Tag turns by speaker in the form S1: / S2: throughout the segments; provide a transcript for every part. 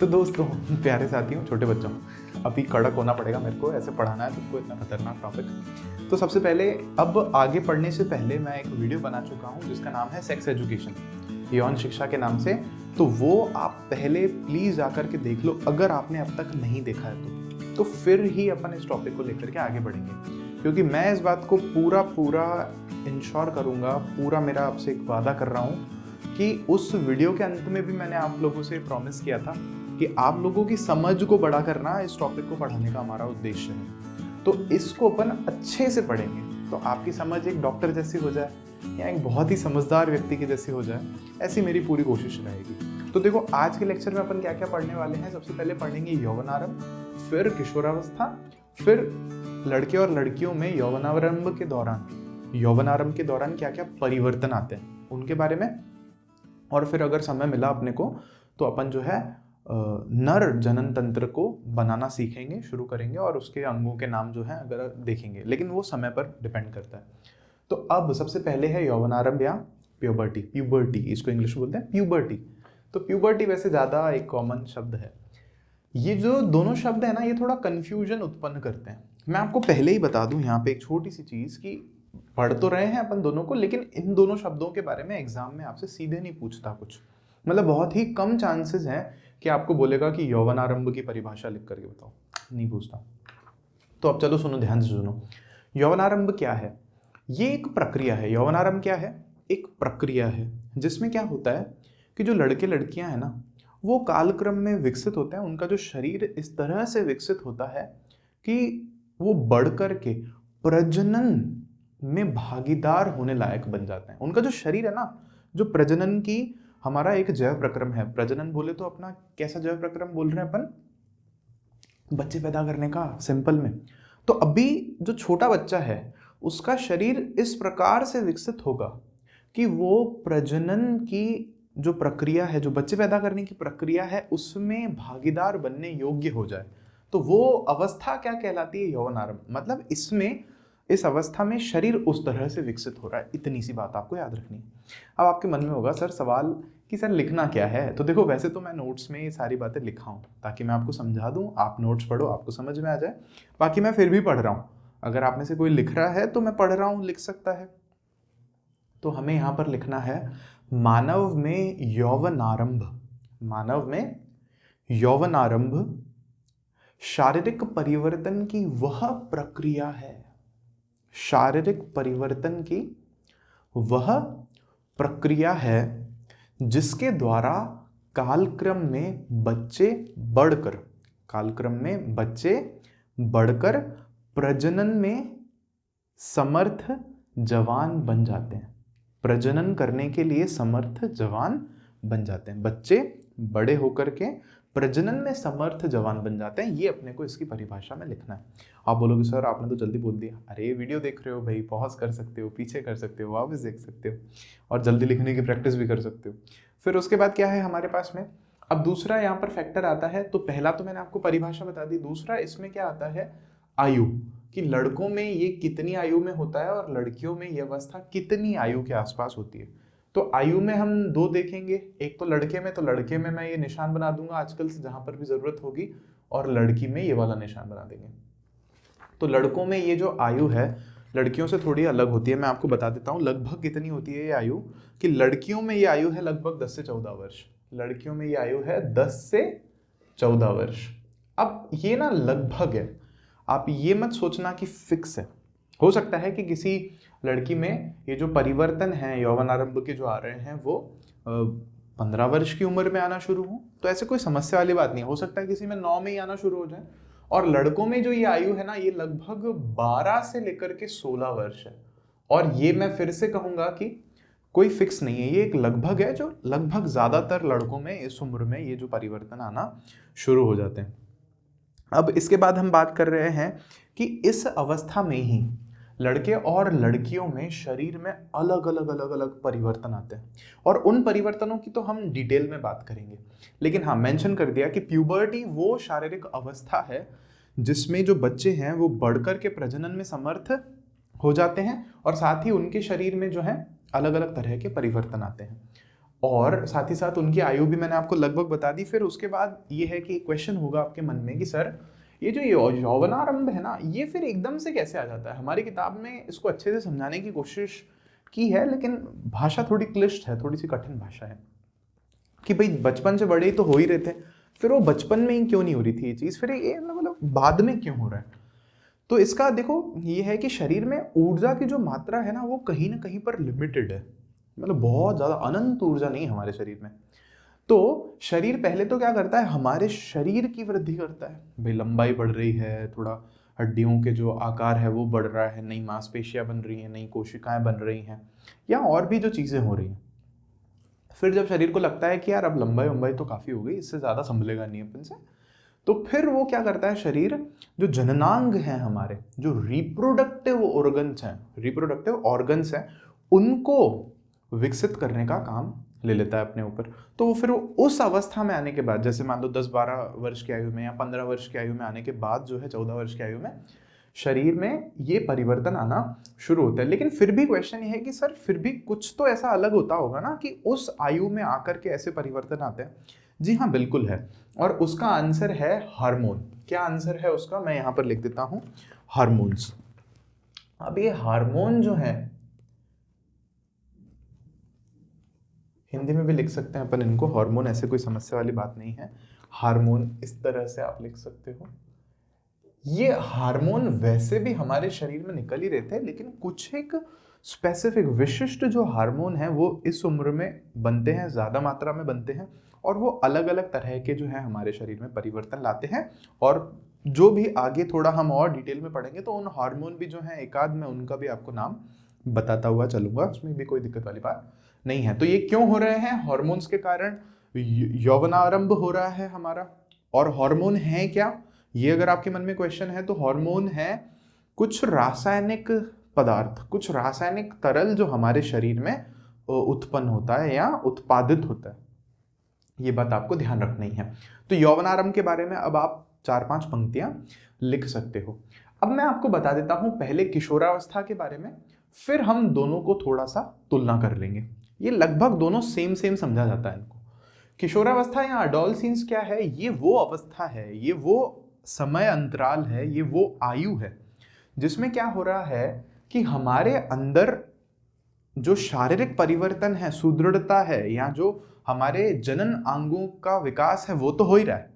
S1: तो दोस्तों, प्यारे साथियों, छोटे बच्चों, अभी कड़क होना पड़ेगा मेरे को, ऐसे पढ़ाना है तुमको, इतना खतरनाक टॉपिक। तो सबसे पहले, अब आगे पढ़ने से पहले मैं एक वीडियो बना चुका हूँ जिसका नाम है सेक्स एजुकेशन, यौन शिक्षा के नाम से। तो वो आप पहले प्लीज जाकर के देख लो, अगर आपने अब तक नहीं देखा है तो फिर ही अपन इस टॉपिक को लेकर के आगे बढ़ेंगे, क्योंकि मैं इस बात को पूरा इंश्योर करूंगा, पूरा मेरा आपसे एक वादा कर रहा हूँ कि उस वीडियो के अंत में भी मैंने आप लोगों से प्रॉमिस किया था कि आप लोगों की समझ को बड़ा करना इस टॉपिक को पढ़ाने का हमारा उद्देश्य है। तो इसको अपन अच्छे से पढ़ेंगे तो आपकी समझ एक डॉक्टर जैसी हो जाए या एक बहुत ही समझदार व्यक्ति की जैसी हो जाए, ऐसी मेरी पूरी कोशिश रहेगी। तो देखो, आज के लेक्चर में अपन क्या क्या पढ़ने वाले हैं। सबसे पहले पढ़ेंगे यौवनारंभ, फिर किशोरावस्था, फिर लड़के और लड़कियों में यौवनारंभ के दौरान क्या क्या परिवर्तन आते हैं उनके बारे में, और फिर अगर समय मिला अपने को तो अपन जो है नर जनन तंत्र को बनाना सीखेंगे, शुरू करेंगे, और उसके अंगों के नाम जो है अगर देखेंगे, लेकिन वो समय पर डिपेंड करता है। तो अब सबसे पहले है यौवनारंभ या प्यूबर्टी, इसको इंग्लिश में बोलते हैं प्यूबर्टी। तो प्यूबर्टी वैसे ज़्यादा एक कॉमन शब्द है। ये जो दोनों शब्द है ना, ये थोड़ा कन्फ्यूजन उत्पन्न करते हैं। मैं आपको पहले ही बता दूं यहाँ पे एक छोटी सी चीज़ कि पढ़ तो रहे हैं अपन दोनों को, लेकिन इन दोनों शब्दों के बारे में एग्जाम में आपसे सीधे नहीं पूछता कुछ, मतलब बहुत ही कम चांसेस हैं कि आपको बोलेगा कि यौवनारंभ की परिभाषा लिख करके बताओ, नहीं पूछता। तो अब चलो सुनो, ध्यान से सुनो। यौवनारंभ क्या है? ये एक प्रक्रिया है। यौवनारंभ क्या है? एक प्रक्रिया है जिसमें क्या होता है कि जो लड़के लड़कियां हैं ना, वो कालक्रम में विकसित होते हैं। उनका जो शरीर इस तरह से विकसित होता है कि वो बढ़ करके प्रजनन में भागीदार होने लायक बन जाते हैं। उनका जो शरीर है ना, जो प्रजनन की, हमारा एक जैव प्रक्रम है। प्रजनन बोले तो अपना कैसा जैव प्रक्रम बोल रहे हैं अपन? बच्चे पैदा करने का, सिंपल में। तो अभी जो छोटा बच्चा है उसका शरीर इस प्रकार से विकसित होगा कि वो प्रजनन की जो प्रक्रिया है, जो बच्चे पैदा करने की प्रक्रिया है, उसमें भागीदार बनने योग्य हो जाए। तो वो अवस्था क्या कहलाती है? यौवनारंभ। मतलब इसमें, इस अवस्था में शरीर उस तरह से विकसित हो रहा है। इतनी सी बात आपको याद रखनी है। अब आपके मन में होगा सर सवाल कि सर लिखना क्या है? तो देखो, वैसे तो मैं नोट्स में ये सारी बातें लिखा हूँ ताकि मैं आपको समझा दूँ, आप नोट्स पढ़ो, आपको समझ में आ जाए। बाकी मैं फिर भी पढ़ रहा हूँ, अगर आप में से कोई लिख रहा है तो मैं पढ़ रहा हूँ, लिख सकता है। तो हमें यहाँ पर लिखना है मानव में यौवनारंभ। मानव में यौवनारंभ शारीरिक परिवर्तन की वह प्रक्रिया है। शारीरिक परिवर्तन की वह प्रक्रिया है जिसके द्वारा कालक्रम में बच्चे बढ़कर प्रजनन में समर्थ जवान बन जाते हैं। प्रजनन करने के लिए समर्थ जवान बन जाते हैं। बच्चे बड़े होकर के प्रजनन में समर्थ जवान बन जाते हैं। ये अपने को इसकी परिभाषा में लिखना है। आप बोलोगे सर आपने तो जल्दी बोल दिया। अरे वीडियो देख रहे हो भाई, पॉज कर सकते हो, पीछे कर सकते हो, वापस देख सकते हो, और जल्दी लिखने की प्रैक्टिस भी कर सकते हो। फिर उसके बाद क्या है हमारे पास में? अब दूसरा यहाँ पर फैक्टर आता है। तो पहला तो मैंने आपको परिभाषा बता दी। दूसरा इसमें क्या आता है? आयु, कि लड़कों में ये कितनी आयु में होता है और लड़कियों में ये अवस्था कितनी आयु के आसपास होती है। तो आयु में हम दो देखेंगे, एक तो लड़के में, तो लड़के में मैं ये निशान बना दूंगा आजकल से जहां पर भी जरूरत होगी, और लड़की में ये वाला निशान बना देंगे। तो लड़कों में ये जो आयु है लड़कियों से थोड़ी अलग होती है। मैं आपको बता देता हूँ लगभग कितनी होती है ये आयु, कि लड़कियों में ये आयु है लगभग 10 से 14 वर्ष। लड़कियों में ये आयु है 10 से 14 वर्ष। अब ये ना लगभग है, आप ये मत सोचना कि फिक्स है। हो सकता है कि किसी लड़की में ये जो परिवर्तन है यौवनारंभ के जो आ रहे हैं वो 15 वर्ष की उम्र में आना शुरू हो, तो ऐसे कोई समस्या वाली बात नहीं। हो सकता है किसी में 9 में ही आना शुरू हो जाए। और लड़कों में जो ये आयु है ना, ये लगभग 12 से लेकर के 16 वर्ष है। और ये मैं फिर से कहूंगा कि कोई फिक्स नहीं है, ये एक लगभग है, जो लगभग ज्यादातर लड़कों में इस उम्र में ये जो परिवर्तन आना शुरू हो जाते हैं। अब इसके बाद हम बात कर रहे हैं कि इस अवस्था में ही लड़के और लड़कियों में शरीर में अलग अलग परिवर्तन आते हैं, और उन परिवर्तनों की तो हम डिटेल में बात करेंगे। लेकिन हाँ, मेंशन कर दिया कि प्यूबर्टी वो शारीरिक अवस्था है जिसमें जो बच्चे हैं वो बढ़कर के प्रजनन में समर्थ हो जाते हैं, और साथ ही उनके शरीर में जो है अलग अलग तरह के परिवर्तन आते हैं। और साथ ही साथ उनकी आयु भी मैंने आपको लगभग बता दी। फिर उसके बाद ये है कि क्वेश्चन होगा आपके मन में कि सर ये जो यौवनारंभ है ना, ये फिर एकदम से कैसे आ जाता है? हमारी किताब में इसको अच्छे से समझाने की कोशिश की है, लेकिन भाषा थोड़ी क्लिष्ट है, थोड़ी सी कठिन भाषा है कि भाई बचपन से बड़े ही तो हो ही रहे थे, फिर वो बचपन में ही क्यों नहीं हो रही थी ये चीज़, फिर ये मतलब बाद में क्यों हो रहा है? तो इसका देखो ये है कि शरीर में ऊर्जा की जो मात्रा है ना, वो कहीं ना कहीं पर लिमिटेड है। मतलब बहुत ज़्यादा अनंत ऊर्जा नहीं है हमारे शरीर में। तो शरीर पहले तो क्या करता है, हमारे शरीर की वृद्धि करता है। भाई लंबाई बढ़ रही है, थोड़ा हड्डियों के जो आकार है वो बढ़ रहा है, नई मांसपेशियां बन रही हैं, नई कोशिकाएं बन रही हैं, या और भी जो चीज़ें हो रही हैं। फिर जब शरीर को लगता है कि यार अब लंबाई तो काफ़ी हो गई, इससे ज़्यादा संभलेगा नहीं अपन से, तो फिर वो क्या करता है, शरीर जो जननांग हैं हमारे, जो रिप्रोडक्टिव ऑर्गन्स हैं, उनको विकसित करने का काम ले लेता है अपने ऊपर। तो वो फिर उस अवस्था में आने के बाद, जैसे मान लो 10-12 वर्ष की आयु में या 15 वर्ष की आयु में आने के बाद जो है 14 वर्ष की आयु में शरीर में ये परिवर्तन आना शुरू होता है। लेकिन फिर भी क्वेश्चन ये है कि सर फिर भी कुछ तो ऐसा अलग होता होगा ना कि उस आयु में आकर के ऐसे परिवर्तन आते हैं। जी हाँ, बिल्कुल है, और उसका आंसर है हार्मोन। क्या आंसर है उसका, मैं यहाँ पर लिख देता हूँ, हार्मोन्स। अब ये हार्मोन जो है, हिंदी में भी लिख सकते हैं अपन इनको हार्मोन, ऐसे कोई समस्या वाली बात नहीं है। हार्मोन इस तरह से आप लिख सकते हो। ये हार्मोन वैसे भी हमारे शरीर में निकल ही रहते हैं, लेकिन कुछ एक स्पेसिफिक विशिष्ट जो हार्मोन है वो इस उम्र में बनते हैं, ज़्यादा मात्रा में बनते हैं, और वो अलग अलग तरह के जो है हमारे शरीर में परिवर्तन लाते हैं। और जो भी आगे थोड़ा हम और डिटेल में पढ़ेंगे तो उन हार्मोन भी जो है एकाध में उनका भी आपको नाम बताता हुआ चलूंगा, उसमें भी कोई दिक्कत वाली बात नहीं है। तो ये क्यों हो रहे हैं? हार्मोन्स के कारण यौवनारंभ हो रहा है हमारा। और हार्मोन है क्या, ये अगर आपके मन में क्वेश्चन है, तो हार्मोन है कुछ रासायनिक पदार्थ, कुछ रासायनिक तरल जो हमारे शरीर में उत्पन्न होता है या उत्पादित होता है। ये बात आपको ध्यान रखनी है। तो यौवनारंभ के बारे में अब आप 4-5 पंक्तियां लिख सकते हो। अब मैं आपको बता देता हूं पहले किशोरावस्था के बारे में, फिर हम दोनों को थोड़ा सा तुलना कर लेंगे। ये लगभग दोनों सेम समझा जाता है इनको। किशोरावस्था या अडोलसेंस क्या है? ये वो अवस्था है, ये वो समय अंतराल है, ये वो आयु है जिसमें क्या हो रहा है कि हमारे अंदर जो शारीरिक परिवर्तन है, सुदृढ़ता है, या जो हमारे जनन अंगों का विकास है, वो तो हो ही रहा है,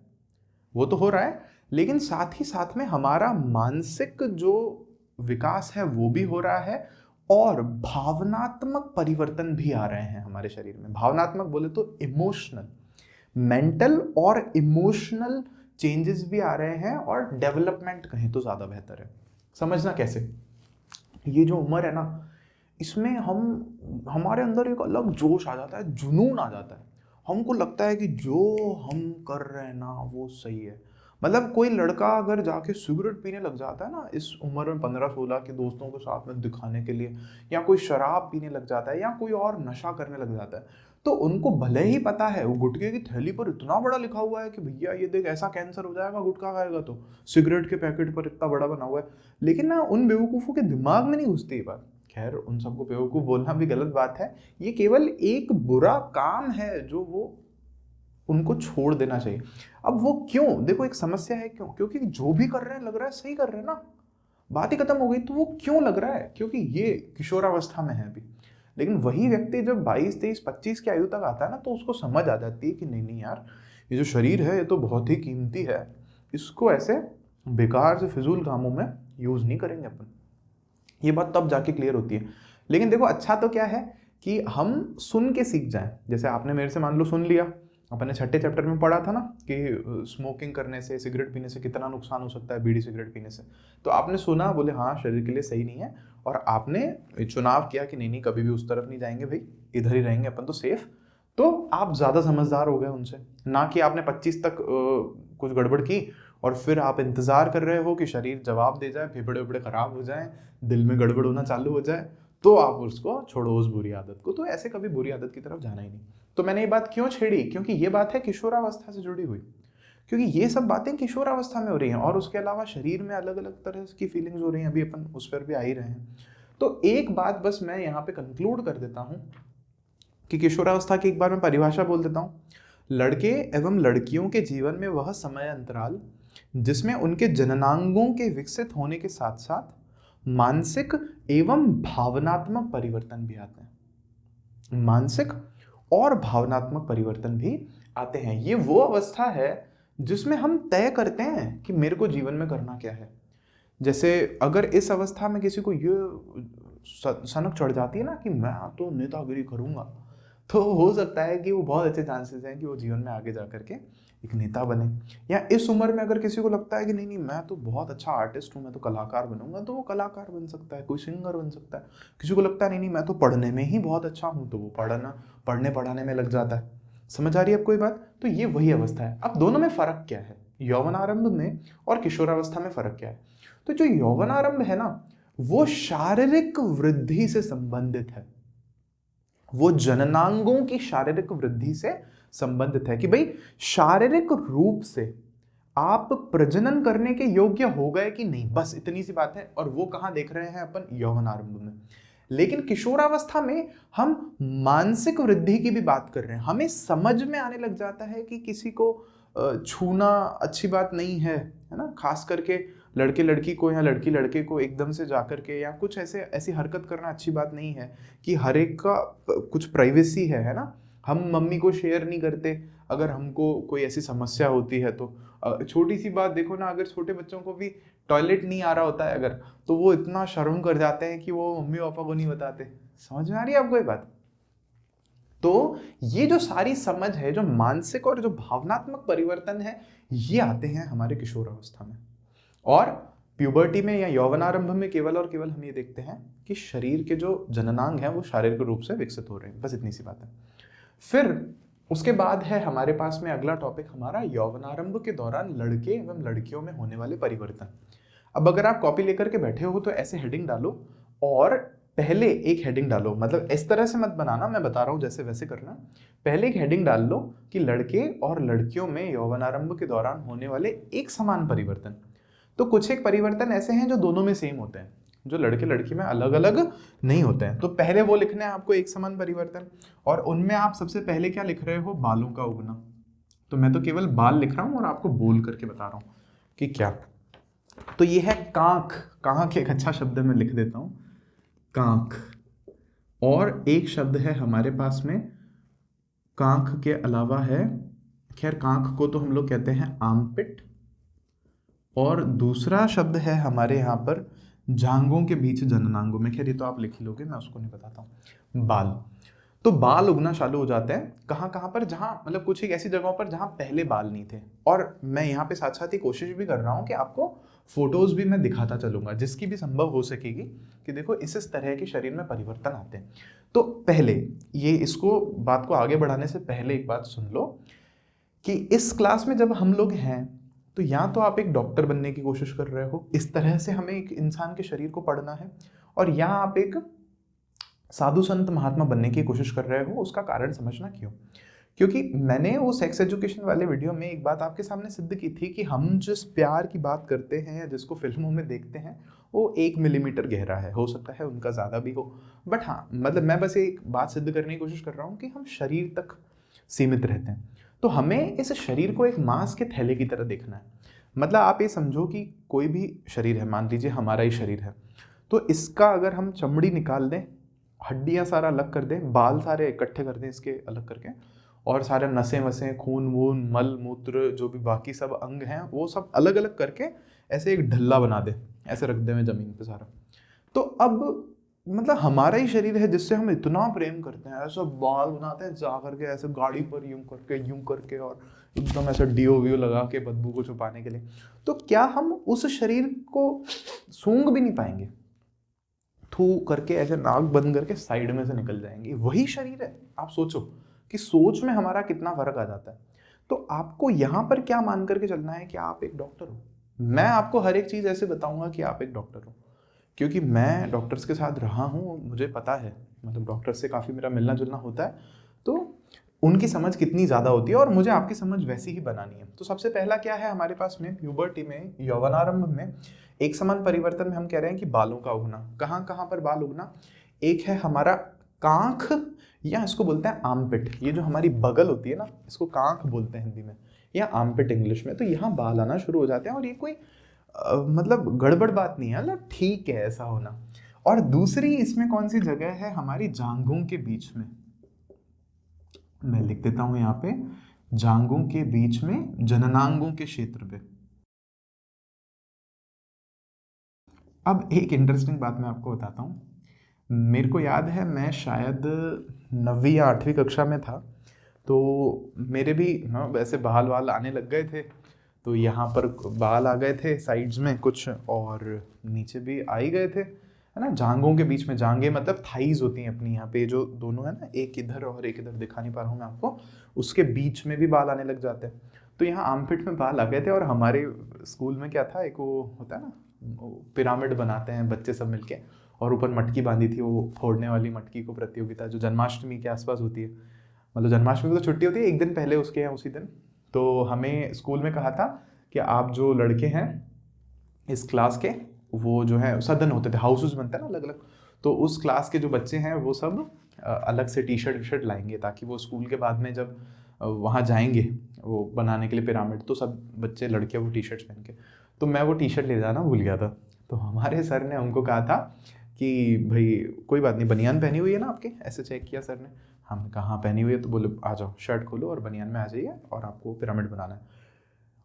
S1: वो तो हो रहा है, लेकिन साथ ही साथ में हमारा मानसिक जो विकास है वो भी हो रहा है, और भावनात्मक परिवर्तन भी आ रहे हैं हमारे शरीर में। भावनात्मक बोले तो इमोशनल, मेंटल और इमोशनल चेंजेस भी आ रहे हैं, और डेवलपमेंट कहें तो ज़्यादा बेहतर है। समझना कैसे, ये जो उम्र है ना, इसमें हमारे अंदर एक अलग जोश आ जाता है, जुनून आ जाता है। हमको लगता है कि जो हम कर रहे हैं ना वो सही है। मतलब कोई लड़का अगर जाके सिगरेट पीने लग जाता है ना इस उम्र में, 15-16 के दोस्तों को साथ में दिखाने के लिए, या कोई शराब पीने लग जाता है, या कोई और नशा करने लग जाता है, तो उनको भले ही पता है, वो गुटखे की थैली पर इतना बड़ा लिखा हुआ है कि भैया ये देख ऐसा कैंसर हो जाएगा गुटखा खाएगा तो, सिगरेट के पैकेट पर इतना बड़ा बना हुआ है, लेकिन ना उन बेवकूफ़ों के दिमाग में नहीं घुसती ये बात। खैर, उन सबको बेवकूफ़ बोलना भी गलत बात है, ये केवल एक बुरा काम है जो वो उनको छोड़ देना चाहिए। अब वो क्यों, देखो एक समस्या है क्यों, क्योंकि जो भी कर रहे हैं लग रहा है सही कर रहे हैं ना, बात ही खत्म हो गई। तो वो क्यों लग रहा है? क्योंकि ये किशोरावस्था में है अभी। लेकिन वही व्यक्ति जब 22, 23, 25 की आयु तक आता है ना, तो उसको समझ आ जाती है कि नहीं नहीं यार, ये जो शरीर है ये तो बहुत ही कीमती है, इसको ऐसे बेकार से फिजूल कामों में यूज़ नहीं करेंगे अपन। ये बात तब जाके क्लियर होती है। लेकिन देखो अच्छा तो क्या है कि हम सुन के सीख जाएं। जैसे आपने मेरे से मान लो सुन लिया, अपन ने 6ठे चैप्टर में पढ़ा था ना कि स्मोकिंग करने से, सिगरेट पीने से कितना नुकसान हो सकता है, बीड़ी सिगरेट पीने से। तो आपने सुना, बोले हाँ शरीर के लिए सही नहीं है, और आपने चुनाव किया कि नहीं नहीं कभी भी उस तरफ नहीं जाएंगे भाई, इधर ही रहेंगे अपन तो सेफ। तो आप ज़्यादा समझदार हो गए उनसे, ना कि आपने 25 तक कुछ गड़बड़ की और फिर आप इंतज़ार कर रहे हो कि शरीर जवाब दे जाए, फेफड़े वेफड़े ख़राब हो जाएं, दिल में गड़बड़ होना चालू हो जाए, तो आप उसको छोड़ो उस बुरी आदत को। तो ऐसे कभी बुरी आदत की तरफ जाना ही नहीं। तो मैंने ये बात क्यों छेड़ी, क्योंकि ये बात है किशोरावस्था से जुड़ी हुई, क्योंकि ये सब बातें किशोरावस्था में हो रही हैं, और उसके अलावा शरीर में अलग अलग तरह की फीलिंग्स हो रही हैं, अभी अपन उस पर भी आ ही रहे हैं। तो एक बात बस मैं यहाँ पे कंक्लूड कर देता हूँ कि किशोरावस्था की एक बार मैं परिभाषा बोल देता हूँ। लड़के एवं लड़कियों के जीवन में वह समय अंतराल जिसमें उनके जननांगों के विकसित होने के साथ साथ मानसिक एवं भावनात्मक परिवर्तन भी आते हैं। मानसिक और भावनात्मक परिवर्तन भी आते हैं। ये वो अवस्था है जिसमें हम तय करते हैं कि मेरे को जीवन में करना क्या है। जैसे अगर इस अवस्था में किसी को ये सनक चढ़ जाती है ना कि मैं तो नेतागिरी करूंगा, तो हो सकता है कि वो बहुत अच्छे चांसेस हैं कि वो जीवन में आगे जा करके एक नेता बने। या इस उम्र में अगर किसी को लगता है कि नहीं नहीं मैं तो बहुत अच्छा आर्टिस्ट हूँ, मैं तो कलाकार बनूंगा, तो वो कलाकार बन सकता है, कोई सिंगर बन सकता है। किसी को लगता है नहीं नहीं मैं तो पढ़ने में ही बहुत अच्छा हूँ, तो वो पढ़ने पढ़ाने में लग जाता है। समझ आ रही है अब कोई बात? तो ये वही अवस्था है। अब दोनों में फर्क क्या है, यौवनारंभ में और किशोरावस्था में फर्क क्या है? तो जो यौवनारंभ है ना, वो शारीरिक वृद्धि से संबंधित है। वो जननांगों की शारीरिक वृद्धि से संबंधित है कि भाई शारीरिक रूप से आप प्रजनन करने के योग्य हो गए कि नहीं, बस इतनी सी बात है। और वो कहां देख रहे हैं अपन? यौवनारंभ में। लेकिन किशोरावस्था में हम मानसिक वृद्धि की भी बात कर रहे हैं। हमें समझ में आने लग जाता है कि किसी को छूना अच्छी बात नहीं है ना, खास करके लड़के लड़की को या लड़की लड़के को एकदम से जाकर के या कुछ ऐसी हरकत करना अच्छी बात नहीं है कि हर एक का कुछ प्राइवेसी है ना। हम मम्मी को शेयर नहीं करते अगर हमको कोई ऐसी समस्या होती है तो। छोटी सी बात देखो ना, अगर छोटे बच्चों को भी टॉयलेट नहीं आ रहा होता है अगर, तो वो इतना शर्म कर जाते हैं कि वो मम्मी पापा को नहीं बताते। समझ में आ रही है आपको ये बात? तो ये जो सारी समझ है, जो मानसिक और जो भावनात्मक परिवर्तन है, ये आते हैं हमारे किशोरावस्था में। और प्यूबर्टी में या यौवनारंभ में केवल और केवल हम ये देखते हैं कि शरीर के जो जननांग हैं वो शारीरिक रूप से विकसित हो रहे हैं, बस इतनी सी बात है। फिर उसके बाद है हमारे पास में अगला टॉपिक हमारा, यौवनारंभ के दौरान लड़के एवं लड़कियों में होने वाले परिवर्तन। अब अगर आप कॉपी लेकर के बैठे हो तो ऐसे हेडिंग डालो और पहले एक हेडिंग डालो, मतलब इस तरह से मत बनाना, मैं बता रहा हूं जैसे वैसे करना। पहले एक हेडिंग डाल लो कि लड़के और लड़कियों में यौवनारंभ के दौरान होने वाले एक समान परिवर्तन। तो कुछ एक परिवर्तन ऐसे हैं जो दोनों में सेम होते हैं, जो लड़के लड़की में अलग अलग नहीं होते हैं। तो पहले वो लिखने हैं आपको एक समान परिवर्तन, और उनमें आप सबसे पहले क्या लिख रहे हो? बालों का उगना। तो मैं तो केवल बाल लिख रहा हूं और आपको बोल करके बता रहा हूं कि क्या। तो ये है कांख। कांख एक अच्छा शब्द मैं लिख देता हूं, कांख। और एक शब्द है हमारे पास में कांख के अलावा है, खैर कांख को तो हम लोग कहते हैं आर्मपिट। और दूसरा शब्द है हमारे यहाँ पर जांघों के बीच जननांगों में, खैर ये तो आप लिख ही लोगे, मैं उसको नहीं बताता हूँ। बाल। तो बाल उगना चालू हो जाते हैं कहाँ कहाँ पर, जहाँ मतलब कुछ एक ऐसी जगहों पर जहाँ पहले बाल नहीं थे। और मैं यहाँ पे साथ साथ ही कोशिश भी कर रहा हूँ कि आपको फोटोज भी मैं दिखाता चलूंगा जिसकी भी संभव हो सकेगी कि देखो इस तरह के शरीर में परिवर्तन आते हैं। तो पहले ये इसको बात को आगे बढ़ाने से पहले एक बात सुन लो कि इस क्लास में जब हम लोग हैं तो या तो आप एक डॉक्टर बनने की कोशिश कर रहे हो, इस तरह से हमें एक इंसान के शरीर को पढ़ना है, और या आप एक साधु संत महात्मा बनने की कोशिश कर रहे हो। उसका कारण समझना क्यों? क्योंकि मैंने वो सेक्स एजुकेशन वाले वीडियो में एक बात आपके सामने सिद्ध की थी कि हम जिस प्यार की बात करते हैं या जिसको फिल्मों में देखते हैं वो 1 मिलीमीटर गहरा है, हो सकता है उनका ज़्यादा भी हो, बट हाँ मतलब मैं बस एक बात सिद्ध करने की कोशिश कर रहा हूँ कि हम शरीर तक सीमित रहते हैं। तो हमें इस शरीर को एक मांस के थैले की तरह देखना है। मतलब आप ये समझो कि कोई भी शरीर है, मान लीजिए हमारा ही शरीर है, तो इसका अगर हम चमड़ी निकाल दें, हड्डियां सारा अलग कर दें, बाल सारे इकट्ठे कर दें इसके अलग करके, और सारे नसें वसें, खून वून, मल मूत्र, जो भी बाकी सब अंग हैं वो सब अलग अलग करके ऐसे एक ढल्ला बना दे, ऐसे रख दें में जमीन पे सारा, तो अब मतलब हमारा ही शरीर है जिससे हम इतना प्रेम करते हैं, ऐसा बाल बनाते हैं जा करके ऐसे गाड़ी पर यूं करके और एकदम ऐसा डीओ वीओ लगा के बदबू को छुपाने के लिए। तो क्या हम उस शरीर को सूंघ भी नहीं पाएंगे? थू करके ऐसे नाक बंद करके साइड में से निकल जाएंगे, वही शरीर है। आप सोचो कि सोच में हमारा कितना फर्क आ जाता है। तो आपको यहाँ पर क्या मान करके चलना है कि आप एक डॉक्टर हो। मैं आपको हर एक चीज ऐसे बताऊंगा कि आप एक डॉक्टर हो, क्योंकि मैं डॉक्टर्स के साथ रहा हूँ, मुझे पता है, मतलब डॉक्टर्स से काफ़ी मेरा मिलना जुलना होता है, तो उनकी समझ कितनी ज़्यादा होती है और मुझे आपकी समझ वैसी ही बनानी है। तो सबसे पहला क्या है हमारे पास में, प्यूबर्टी में, यौवनारंभ में एक समान परिवर्तन में हम कह रहे हैं कि बालों का उगना। कहाँ कहाँ पर बाल उगना? एक है हमारा कांख, या इसको बोलते हैं आर्मपिट। ये जो हमारी बगल होती है ना, इसको कांख बोलते हैं हिंदी में, या आर्मपिट इंग्लिश में। तो यहाँ बाल आना शुरू हो जाते हैं, और ये कोई मतलब गड़बड़ बात नहीं है, मतलब ठीक है ऐसा होना। और दूसरी इसमें कौन सी जगह है, हमारी जांघों के बीच में। मैं लिख देता हूं यहाँ पे, जांघों के बीच में, जननांगों के क्षेत्र पे। अब एक इंटरेस्टिंग बात मैं आपको बताता हूँ। मेरे को याद है, मैं शायद 9वीं या 8वीं कक्षा में था, तो मेरे भी वैसे बाल वाल आने लग गए थे। तो यहाँ पर बाल आ गए थे साइड्स में कुछ, और नीचे भी आ ही गए थे, है ना। जांघों के बीच में, जांघें मतलब थाइज होती हैं अपनी, यहाँ पे जो दोनों है ना, एक इधर और एक इधर, दिखा नहीं पा रहा हूँ मैं आपको, उसके बीच में भी बाल आने लग जाते हैं। तो यहाँ आर्मपिट में बाल आ गए थे। और हमारे स्कूल में क्या था, एक वो होता है ना, पिरामिड बनाते हैं बच्चे सब मिलके, और ऊपर मटकी बांधी थी, वो फोड़ने वाली मटकी को प्रतियोगिता, जो जन्माष्टमी के आसपास होती है। मतलब जन्माष्टमी को तो छुट्टी होती है, एक दिन पहले उसके यहाँ उसी दिन। तो हमें स्कूल में कहा था कि आप जो लड़के हैं इस क्लास के, वो जो है सदन होते थे, हाउसेस बनते हैं ना अलग अलग, तो उस क्लास के जो बच्चे हैं वो सब अलग से टी शर्ट लाएंगे, ताकि वो स्कूल के बाद में जब वहाँ जाएंगे वो बनाने के लिए पिरामिड, तो सब बच्चे लड़के वो टी शर्ट्स पहन के। तो मैं वो टी शर्ट ले जाना भूल गया था। तो हमारे सर ने हमको कहा था कि भाई कोई बात नहीं, बनियान पहनी हुई है ना आपके, ऐसे चेक किया सर ने। हमने कहा हाँ पहनी हुई है। तो बोले आ जाओ, शर्ट खोलो और बनियान में आ जाइए, और आपको पिरामिड बनाना है।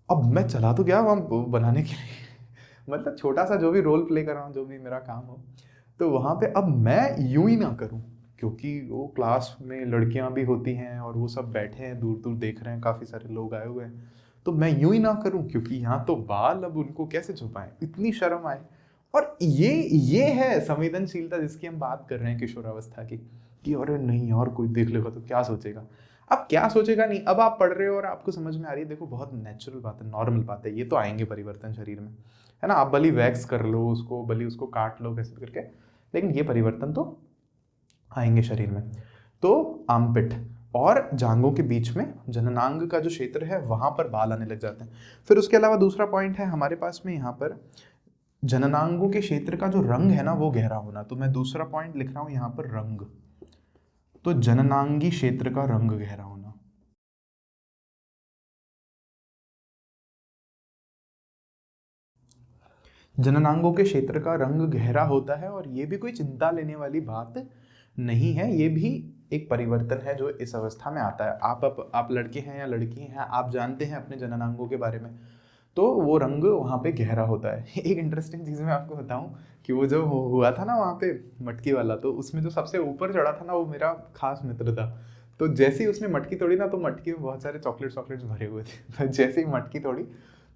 S1: अब मैं चला तो गया वहाँ बनाने के लिए मतलब छोटा सा जो भी रोल प्ले कर रहा हूँ, जो भी मेरा काम हो, तो वहाँ पे अब मैं यूं ही ना करूँ, क्योंकि वो क्लास में लड़कियां भी होती हैं और वो सब बैठे हैं दूर दूर देख रहे हैं, काफ़ी सारे लोग आए हुए हैं। तो मैं यूं ही ना करूं, क्योंकि यहाँ तो बाल, अब उनको कैसे छुपाएं, इतनी शर्म आए। और ये है संवेदनशीलता जिसकी हम बात कर रहे हैं किशोरावस्था की, कि अरे नहीं और कोई देख लेगा तो क्या सोचेगा। अब क्या सोचेगा नहीं, अब आप पढ़ रहे हो और आपको समझ में आ रही है, देखो बहुत नेचुरल बात है, नॉर्मल बात है, ये तो आएंगे परिवर्तन शरीर में, है ना। आप भली वैक्स कर लो उसको, भली उसको काट लो कैसे करके, लेकिन ये परिवर्तन तो आएंगे शरीर में। तो आर्मपिट और जांघों के बीच में जननांग का जो क्षेत्र है, वहां पर बाल आने लग जाते हैं। फिर उसके अलावा दूसरा पॉइंट है हमारे पास में यहाँ पर, जननांगों के क्षेत्र का जो रंग है ना वो गहरा होना। तो मैं दूसरा पॉइंट लिख रहा हूं यहाँ पर, रंग। तो जननांगी क्षेत्र का रंग गहरा होना। जननांगों के क्षेत्र का रंग गहरा होता है, और ये भी कोई चिंता लेने वाली बात नहीं है, ये भी एक परिवर्तन है जो इस अवस्था में आता है। आप लड़के हैं या लड़की हैं, आप जानते हैं अपने जननांगों के बारे में, तो वो रंग वहाँ पे गहरा होता है। एक इंटरेस्टिंग चीज़ मैं आपको बताऊं, कि वो जो हुआ था ना वहाँ पे मटकी वाला, तो उसमें जो सबसे ऊपर चढ़ा था ना, वो मेरा खास मित्र था। तो जैसे ही उसने मटकी तोड़ी ना, तो मटकी में बहुत सारे चॉकलेट्स भरे हुए थे जैसे ही मटकी तोड़ी,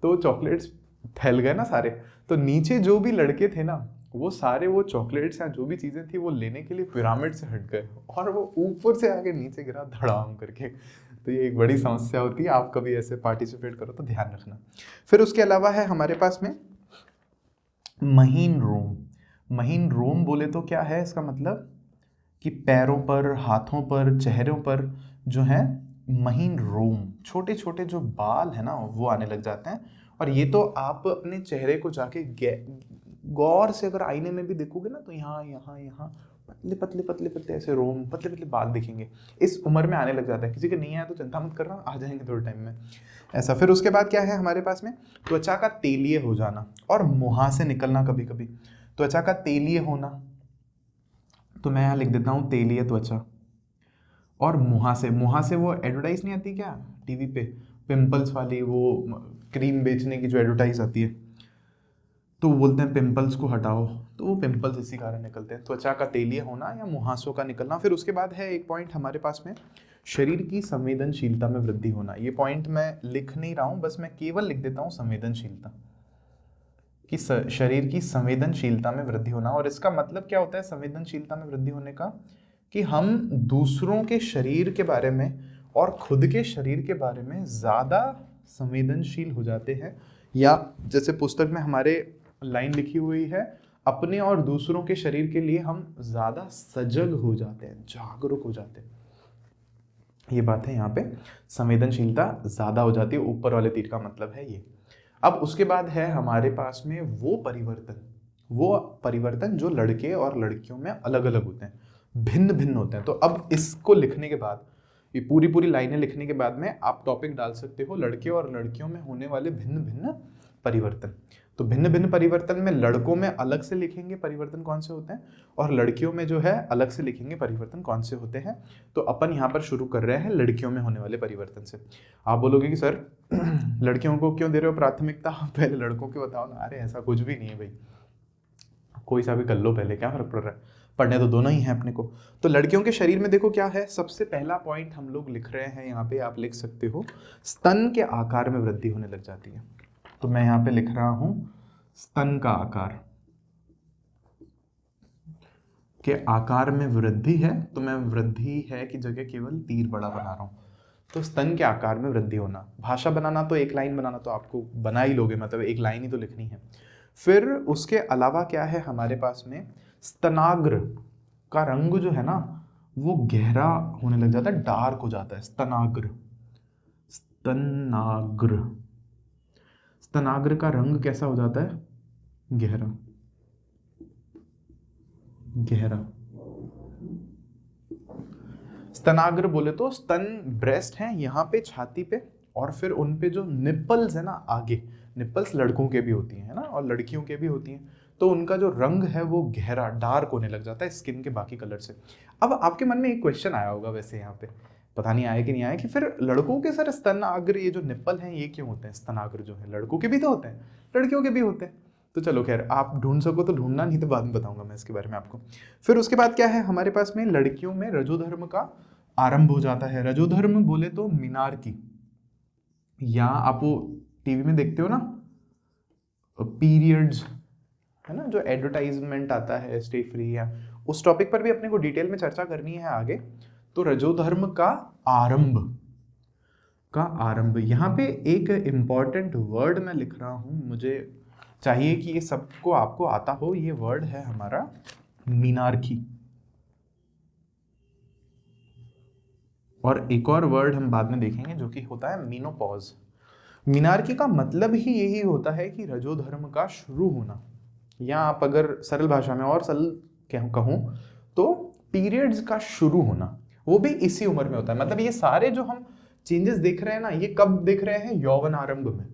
S1: तो चॉकलेट्स फैल गए ना सारे। तो नीचे जो भी लड़के थे ना, वो सारे वो चॉकलेट्स या जो भी चीज़ें थी वो लेने के लिए पिरामिड से हट गए, और वो ऊपर से आके नीचे गिरा धड़ाम करके। तो ये एक बड़ी समस्या होती है, आप कभी ऐसे पार्टिसिपेट करो तो ध्यान रखना। फिर उसके अलावा है हमारे पास में महीन रोम। महीन रोम बोले तो क्या है इसका मतलब, कि पैरों पर, हाथों पर, चेहरों पर जो है महीन रोम, छोटे छोटे जो बाल है ना वो आने लग जाते हैं। और ये तो आप अपने चेहरे को जाके गौर से अगर आईने में भी देखोगे ना, तो यहाँ यहाँ यहाँ पतले पतले पतले पतले ऐसे रोम, पतले पतले बाल दिखेंगे। इस उम्र में आने लग जाता है, किसी के नहीं आया तो चिंता मत करना, आ जाएंगे थोड़े टाइम में ऐसा। फिर उसके बाद क्या है हमारे पास में, त्वचा का तेलीय हो जाना और मुहासे निकलना कभी कभी। त्वचा का तेलीय होना, तो मैं यहाँ लिख देता हूँ तेलीय त्वचा। और मुहासे, मुहासे वो एडवर्टाइज नहीं आती क्या टीवी पे, पिंपल्स वाली, वो क्रीम बेचने की जो एडवर्टाइज आती है, तो वो बोलते हैं पिंपल्स को हटाओ, तो वो पिंपल्स इसी कारण निकलते हैं, त्वचा का तेलीय होना या मुहासों का निकलना। फिर उसके बाद है एक पॉइंट हमारे पास में, शरीर की संवेदनशीलता में वृद्धि होना। ये पॉइंट मैं लिख नहीं रहा हूँ, बस मैं केवल लिख देता हूँ संवेदनशीलता, कि शरीर की संवेदनशीलता में वृद्धि होना। और इसका मतलब क्या होता है संवेदनशीलता में वृद्धि होने का, कि हम दूसरों के शरीर के बारे में और खुद के शरीर के बारे में ज़्यादा संवेदनशील हो जाते हैं, या जैसे पुस्तक में हमारे लाइन लिखी हुई है, अपने और दूसरों के शरीर के लिए हम ज़्यादा सजग हो जाते हैं, जागरूक हो जाते हैं। ये बात है यहाँ पे, संवेदनशीलता ज़्यादा हो जाती है, ऊपर वाले तीर का मतलब है ये। अब उसके बाद है हमारे पास में वो परिवर्तन जो लड़के और लड़कियों में अलग अलग होते हैं। भिन्न भिन्न होते हैं। तो अब इसको लिखने के बाद, ये पूरी पूरी लाइनें लिखने के बाद में आप टॉपिक डाल सकते हो लड़के और लड़कियों में होने वाले भिन्न भिन्न परिवर्तन। तो भिन्न भिन्न परिवर्तन में लड़कों में अलग से लिखेंगे परिवर्तन कौन से होते हैं, और लड़कियों में जो है अलग से लिखेंगे परिवर्तन कौन से होते हैं। तो अपन यहाँ पर शुरू कर रहे हैं लड़कियों में होने वाले परिवर्तन से। आप बोलोगे कि सर लड़कियों को क्यों दे रहे हो प्राथमिकता, पहले लड़कों के बताओ ना। अरे ऐसा कुछ भी नहीं है भाई, कोई सा भी कर लो पहले, क्या फर्क पड़ रहा है, पढ़ने तो दोनों ही हैं अपने को। तो लड़कियों के शरीर में देखो क्या है, सबसे पहला पॉइंट हम लोग लिख रहे हैं यहाँ पे, आप लिख सकते हो स्तन के आकार में वृद्धि होने लग जाती है। तो मैं यहाँ पे लिख रहा हूं स्तन का आकार के आकार में वृद्धि है, तो मैं वृद्धि है की जगह केवल तीर बड़ा बना रहा हूं। तो स्तन के आकार में वृद्धि होना, भाषा बनाना तो एक लाइन बनाना तो आपको बना ही लोगे, मतलब एक लाइन ही तो लिखनी है। फिर उसके अलावा क्या है हमारे पास में, स्तनाग्र का रंग जो है ना वो गहरा होने लग जाता है, डार्क हो जाता है। स्तनाग्र, स्तनाग्र, स्तनाग्र का रंग कैसा हो जाता है, गहरा, गहरा। स्तनाग्र बोले तो स्तन ब्रेस्ट है यहाँ पे छाती पे, और फिर उन पे जो निप्पल्स है ना आगे, निप्पल्स लड़कों के भी होती हैं ना और लड़कियों के भी होती हैं, तो उनका जो रंग है वो गहरा डार्क होने लग जाता है स्किन के बाकी कलर से। अब आपके मन में एक क्वेश्चन आया होगा वैसे यहाँ पे, पता नहीं आया कि नहीं आया, कि फिर लड़कों के सर स्तनाग्र, ये जो निप्पल हैं ये क्यों होते हैं, स्तनाग्र जो है लड़कों के भी तो होते हैं लड़कियों के भी होते हैं। तो चलो खैर, आप ढूंढ सको तो ढूंढना, नहीं तो बाद में बताऊंगा मैं इसके बारे में आपको। फिर उसके बाद क्या है हमारे पास में, लड़कियों में रजोधर्म का आरंभ हो जाता है। रजोधर्म बोले तो मीनार्की, या आप वो टीवी में देखते हो ना पीरियड्स, है ना, जो एडवर्टाइजमेंट आता है स्टे फ्री, या उस टॉपिक पर भी अपने को डिटेल में चर्चा करनी है आगे। तो रजोधर्म का आरंभ, का आरंभ, यहाँ पे एक इंपॉर्टेंट वर्ड मैं लिख रहा हूं, मुझे चाहिए कि ये सबको आपको आता हो। ये वर्ड है हमारा मीनार्की, और एक और वर्ड हम बाद में देखेंगे जो कि होता है मीनोपॉज। मीनार्की का मतलब ही यही होता है कि रजोधर्म का शुरू होना, या आप अगर सरल भाषा में और सरल कहूं तो पीरियड्स का शुरू होना, वो भी इसी उम्र में होता है। मतलब ये सारे जो हम चेंजेस देख रहे हैं ना, ये कब देख रहे हैं, यौवन आरंभ में।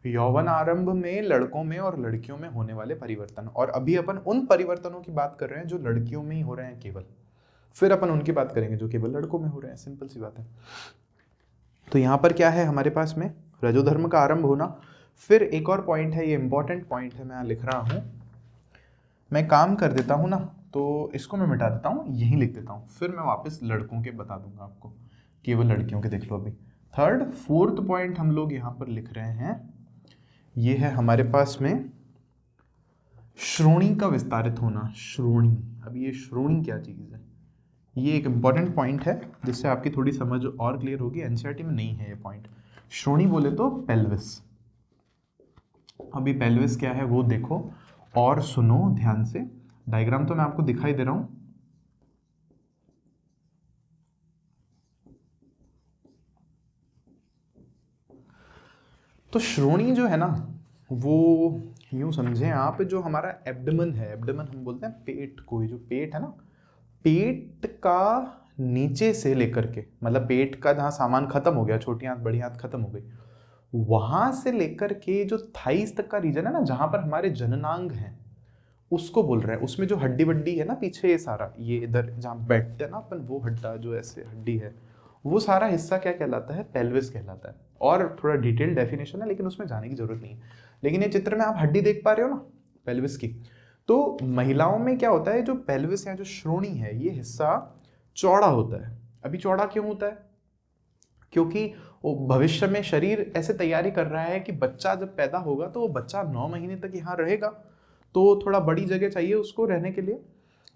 S1: यौवन आरंभ में लड़कों में और लड़कियों में होने वाले परिवर्तन, और अभी अपन उन परिवर्तनों की बात कर रहे हैं जो लड़कियों में ही हो रहे हैं केवल, फिर अपन उनकी बात करेंगे जो केवल लड़कों में हो रहे हैं, सिंपल सी बात है। तो यहाँ पर क्या है हमारे पास में, रजोधर्म का आरंभ होना। फिर एक और पॉइंट है, ये इंपॉर्टेंट पॉइंट है, मैं लिख रहा हूँ, मैं काम कर देता हूँ ना तो इसको मैं मिटा देता हूँ, यहीं लिख देता हूँ, फिर मैं वापस लड़कों के बता दूंगा आपको, केवल लड़कियों के देख लो अभी। थर्ड फोर्थ पॉइंट हम लोग यहाँ पर लिख रहे हैं, ये है हमारे पास में श्रोणी का विस्तारित होना। श्रोणी, अब ये श्रोणी क्या चीज़ है, ये एक इंपॉर्टेंट पॉइंट है जिससे आपकी थोड़ी समझ और क्लियर होगी, एनसीईआरटी में नहीं है ये पॉइंट। श्रोणी बोले तो पेल्विस, अभी पेल्विस क्या है वो देखो और सुनो ध्यान से, डायग्राम तो मैं आपको दिखाई दे रहा हूं। तो श्रोणी जो है ना वो यूं समझें आप, जो हमारा एब्डमन है, एब्डमन हम बोलते हैं पेट को, ये जो पेट है ना, पेट का नीचे से लेकर के, मतलब पेट का जहाँ सामान खत्म हो गया, छोटी हाथ बड़ी हाथ खत्म हो गई, वहां से लेकर के जो थाइस तक का रीजन है ना, जहां पर हमारे जननांग हैं, उसको बोल रहे हैं। उसमें जो हड्डी वड्डी है ना पीछे, ये सारा, ये इधर जहाँ बैठते हैं ना अपन, वो हड्डा जो ऐसे हड्डी है, वो सारा हिस्सा क्या कहलाता है, पेल्विस कहलाता है। और थोड़ा डिटेल डेफिनेशन है लेकिन उसमें जाने की जरूरत नहीं है। लेकिन ये चित्र में आप हड्डी देख पा रहे हो ना पेल्विस की, तो महिलाओं में क्या होता है, जो पेल्विस या जो श्रोणी है, ये हिस्सा चौड़ा होता है। अभी चौड़ा क्यों होता है, क्योंकि वो भविष्य में शरीर ऐसे तैयारी कर रहा है कि बच्चा जब पैदा होगा तो वो बच्चा 9 महीने तक यहाँ रहेगा, तो थोड़ा बड़ी जगह चाहिए उसको रहने के लिए।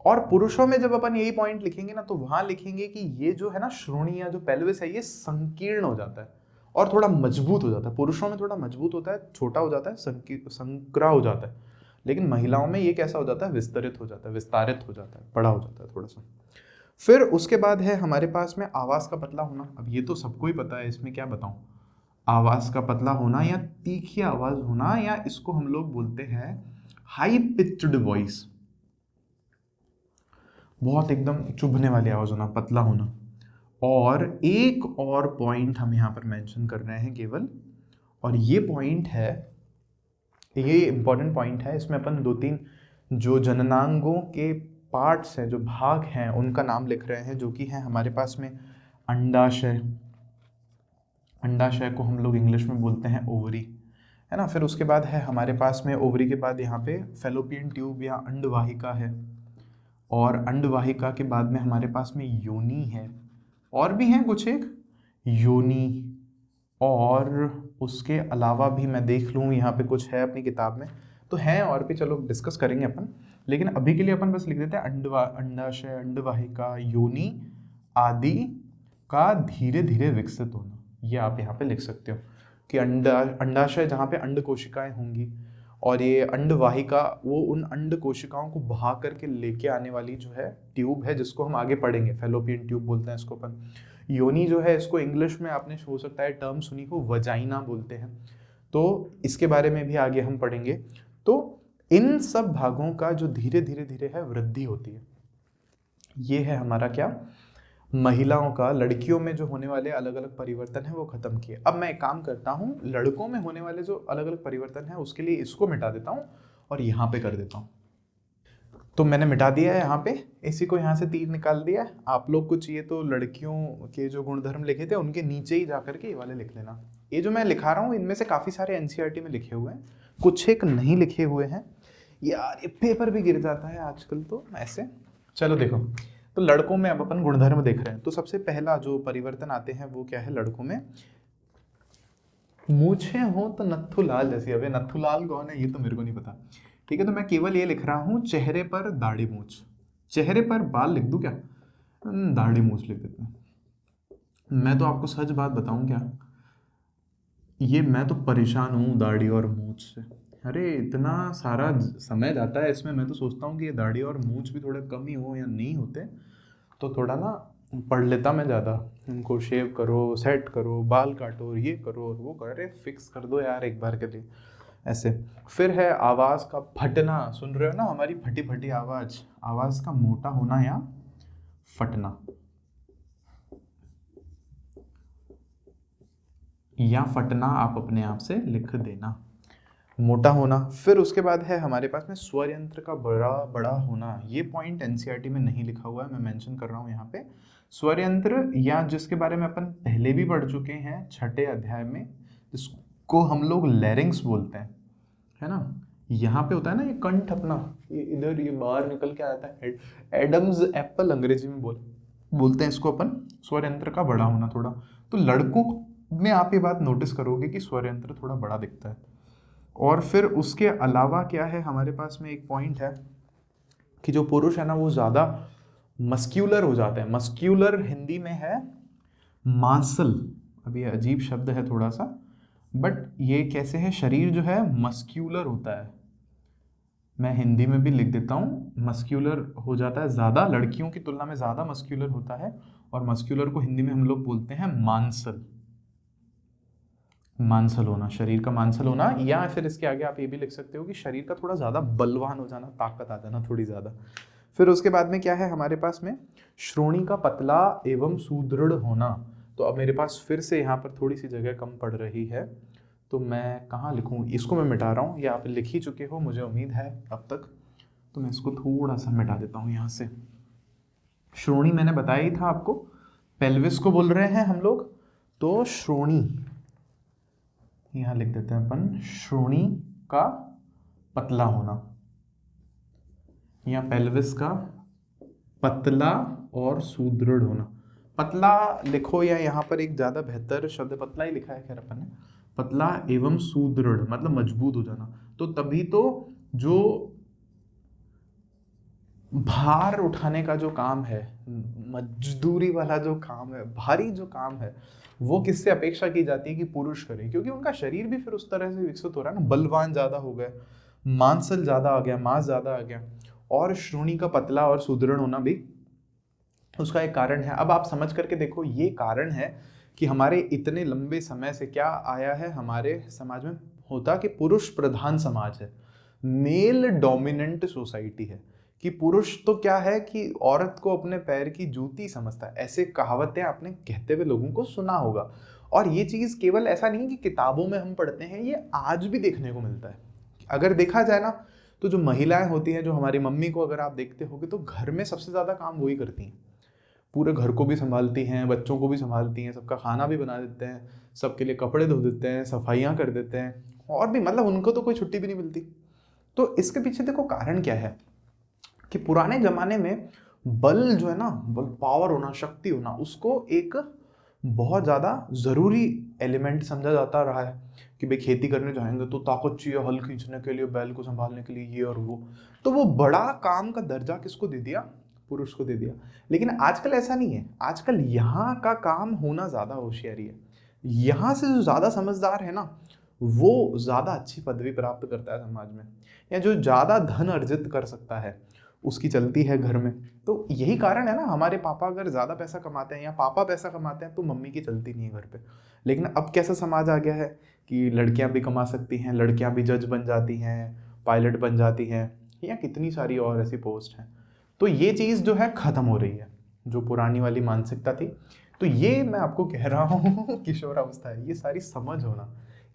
S1: और पुरुषों में जब अपन यही पॉइंट लिखेंगे ना, तो वहां लिखेंगे कि ये जो है ना श्रोणी या जो पेल्विस है, ये संकीर्ण हो जाता है और थोड़ा मजबूत हो जाता है। पुरुषों में थोड़ा मजबूत होता है, छोटा हो जाता है, संकरा हो जाता है, लेकिन महिलाओं में ये कैसा हो जाता है, विस्तरित हो जाता है, विस्तारित हो जाता है, बड़ा हो जाता है थोड़ा सा। फिर उसके बाद है हमारे पास में आवाज का पतला होना। अब ये तो सबको ही पता है, इसमें क्या बताऊं, आवाज का पतला होना या तीखी आवाज होना, या इसको हम लोग बोलते हैं हाई पिच्ड वॉइस। बहुत एकदम चुभने वाली आवाज़ होना, पतला होना। और एक और पॉइंट हम यहाँ पर मेंशन कर रहे हैं केवल, और ये पॉइंट है, ये इंपॉर्टेंट पॉइंट है। इसमें अपन 2-3 जो जननांगों के पार्ट्स हैं, जो भाग हैं, उनका नाम लिख रहे हैं, जो कि है हमारे पास में अंडाशय। अंडाशय को हम लोग इंग्लिश में बोलते हैं ओवरी, है ना। फिर उसके बाद है हमारे पास में ओवरी के बाद यहाँ पे फैलोपियन ट्यूब या अंडवाहिका है, और अंडवाहिका के बाद में हमारे पास में योनि है, और भी हैं कुछ एक योनि, और उसके अलावा भी मैं देख लूँ यहाँ पे कुछ है अपनी किताब में, तो हैं और भी, चलो डिस्कस करेंगे अपन। लेकिन अभी के लिए अपन बस लिख देते हैं अंडाशय, अंडवाहिका, योनि आदि का धीरे धीरे विकसित होना। ये आप यहाँ पे लिख सकते हो कि अंडाशय जहाँ पे अंड कोशिकाएं होंगी, और ये अंडवाहिका वो उन अंड कोशिकाओं को बहा करके लेके आने वाली जो है ट्यूब है, जिसको हम आगे पढ़ेंगे, फैलोपियन ट्यूब बोलते हैं इसको अपन। योनि जो है, इसको इंग्लिश में आपने हो सकता है टर्म सुनी को, वजाइना बोलते हैं, तो इसके बारे में भी आगे हम पढ़ेंगे। तो इन सब भागों का जो धीरे धीरे धीरे है वृद्धि होती है, ये है हमारा क्या, महिलाओं का, लड़कियों में जो होने वाले अलग अलग परिवर्तन है वो खत्म किए। अब मैं एक काम करता हूँ, लड़कों में होने वाले जो अलग अलग परिवर्तन है उसके लिए इसको मिटा देता हूँ और यहाँ पे कर देता हूँ। तो मैंने मिटा दिया है यहाँ पे, इसी को यहाँ से तीर निकाल दिया। आप लोग को चाहिए तो लड़कियों के जो गुणधर्म लिखे थे उनके नीचे ही जाकर के ये वाले लिख लेना। ये जो मैं लिखा रहा हूँ इनमें से काफ़ी सारे एनसीईआरटी में लिखे हुए हैं, कुछ एक नहीं लिखे हुए हैं यार, ये पेपर भी गिर जाता है आजकल तो ऐसे। चलो देखो, तो लड़कों में अब अपन गुणधर्म देख रहे हैं। तो सबसे पहला जो परिवर्तन आते हैं वो क्या है लड़कों में, मूछें हो तो नथुलाल जैसी। अबे नथुलाल कौन है ये तो मेरे को नहीं पता, ठीक है। तो मैं केवल ये लिख रहा हूँ, चेहरे पर दाढ़ी मूछ, चेहरे पर बाल लिख दूं क्या, दाढ़ी मूछ लिख देते हैं। मैं तो आपको सच बात बताऊं क्या, ये मैं तो परेशान हूँ दाढ़ी और मूछ से। अरे इतना सारा समय जाता है इसमें, मैं तो सोचता हूँ कि ये दाढ़ी और मूछ भी थोड़े कम ही हो या नहीं होते तो थोड़ा ना पढ़ लेता मैं ज़्यादा। उनको शेव करो, सेट करो, बाल काटो, ये करो और वो करो, अरे फिक्स कर दो यार एक बार के लिए ऐसे। फिर है आवाज़ का फटना, सुन रहे हो ना हमारी फटी फटी आवाज़, आवाज़ का मोटा होना या फटना, या फटना आप अपने आप से लिख देना, मोटा होना। फिर उसके बाद है हमारे पास में स्वर यंत्र का बड़ा बड़ा होना। ये पॉइंट एनसीईआरटी में नहीं लिखा हुआ है, मैं मेंशन कर रहा हूँ यहाँ पे। स्वर यंत्र, या जिसके बारे में अपन पहले भी पढ़ चुके हैं 6ठे अध्याय में, जिसको हम लोग लैरिंग्स बोलते हैं, है ना। यहाँ पे होता है ना ये कंठ अपना, ये इधर ये बाहर निकल के आता है, एडम्स एप्पल अंग्रेजी में बोलते हैं इसको अपन। स्वर यंत्र का बड़ा होना थोड़ा, तो लड़कों में आप ये बात नोटिस करोगे कि स्वर यंत्र थोड़ा बड़ा दिखता है। और फिर उसके अलावा क्या है हमारे पास में एक पॉइंट है कि जो पुरुष है ना वो ज़्यादा मस्क्यूलर हो जाते हैं। मस्क्यूलर हिंदी में है मांसल, अब ये अजीब शब्द है थोड़ा सा, बट ये कैसे है, शरीर जो है मस्क्यूलर होता है। मैं हिंदी में भी लिख देता हूँ, मस्क्यूलर हो जाता है ज़्यादा, लड़कियों की तुलना में ज़्यादा मस्क्यूलर होता है। और मस्क्यूलर को हिंदी में हम लोग बोलते हैं मांसल, मांसल होना, शरीर का मांसल होना। या फिर इसके आगे आप ये भी लिख सकते हो कि शरीर का थोड़ा ज़्यादा बलवान हो जाना, ताकत आ जाना थोड़ी ज़्यादा। फिर उसके बाद में क्या है हमारे पास में, श्रोणी का पतला एवं सुदृढ़ होना। तो अब मेरे पास फिर से यहाँ पर थोड़ी सी जगह कम पड़ रही है, तो मैं कहाँ लिखूँ, इसको मैं मिटा रहा हूँ, ये आप लिख ही चुके हो मुझे उम्मीद है अब तक, तो मैं इसको थोड़ा सा मिटा देता हूँ यहाँ से। श्रोणी मैंने बताया ही था आपको, पेल्विस को बोल रहे हैं हम लोग, तो श्रोणी यहाँ लिख देते हैं अपन, श्रोणी का पतला होना, या पेल्विस का पतला और सुदृढ़ होना। पतला लिखो या यहाँ पर एक ज़्यादा बेहतर शब्द पतला ही लिखा है, खैर अपन ने, पतला एवं सुदृढ़ मतलब मजबूत हो जाना। तो तभी तो जो भार उठाने का जो काम है, मजदूरी वाला जो काम है, भारी जो काम है, वो किससे अपेक्षा की जाती है कि पुरुष करें, क्योंकि उनका शरीर भी फिर उस तरह से विकसित हो रहा है ना, बलवान ज़्यादा हो गए, मांसल ज़्यादा आ गया, मांस ज़्यादा आ गया। और श्रोणी का पतला और सुदृढ़ होना भी उसका एक कारण है। अब आप समझ करके देखो, ये कारण है कि हमारे इतने लंबे समय से क्या आया है हमारे समाज में, होता कि पुरुष प्रधान समाज है, मेल डोमिनेंट सोसाइटी है, कि पुरुष तो क्या है कि औरत को अपने पैर की जूती समझता है। ऐसे कहावतें आपने कहते हुए लोगों को सुना होगा। और ये चीज़ केवल ऐसा नहीं कि किताबों में हम पढ़ते हैं, ये आज भी देखने को मिलता है। अगर देखा जाए ना, तो जो महिलाएं होती हैं, जो हमारी मम्मी को अगर आप देखते होगे, तो घर में सबसे ज़्यादा काम वही करती हैं। पूरे घर को भी संभालती हैं, बच्चों को भी संभालती हैं, सबका खाना भी बना देते हैं, सबके लिए कपड़े धो देते हैं, सफाइयाँ कर देते हैं, और भी मतलब उनको तो कोई छुट्टी भी नहीं मिलती। तो इसके पीछे देखो कारण क्या है कि पुराने ज़माने में बल जो है ना, बल, पावर होना, शक्ति होना, उसको एक बहुत ज़्यादा ज़रूरी एलिमेंट समझा जाता रहा है कि भाई खेती करने जाएंगे तो ताकत चाहिए, हल खींचने के लिए, बैल को संभालने के लिए, ये और वो। तो वो बड़ा काम का दर्जा किसको दे दिया? पुरुष को दे दिया। लेकिन आजकल ऐसा नहीं है। आजकल यहाँ का काम होना ज़्यादा होशियारी है। यहाँ से जो ज़्यादा समझदार है ना, वो ज़्यादा अच्छी पदवी प्राप्त करता है समाज में, या जो ज़्यादा धन अर्जित कर सकता है, उसकी चलती है घर में। तो यही कारण है ना, हमारे पापा अगर ज़्यादा पैसा कमाते हैं या पापा पैसा कमाते हैं तो मम्मी की चलती नहीं है घर पे। लेकिन अब कैसा समाज आ गया है कि लड़कियां भी कमा सकती हैं, लड़कियां भी जज बन जाती हैं, पायलट बन जाती हैं, या कितनी सारी और ऐसी पोस्ट हैं। तो ये चीज़ जो है ख़त्म हो रही है, जो पुरानी वाली मानसिकता थी। तो ये मैं आपको कह रहा हूँ किशोरावस्था है, ये सारी समझ होना,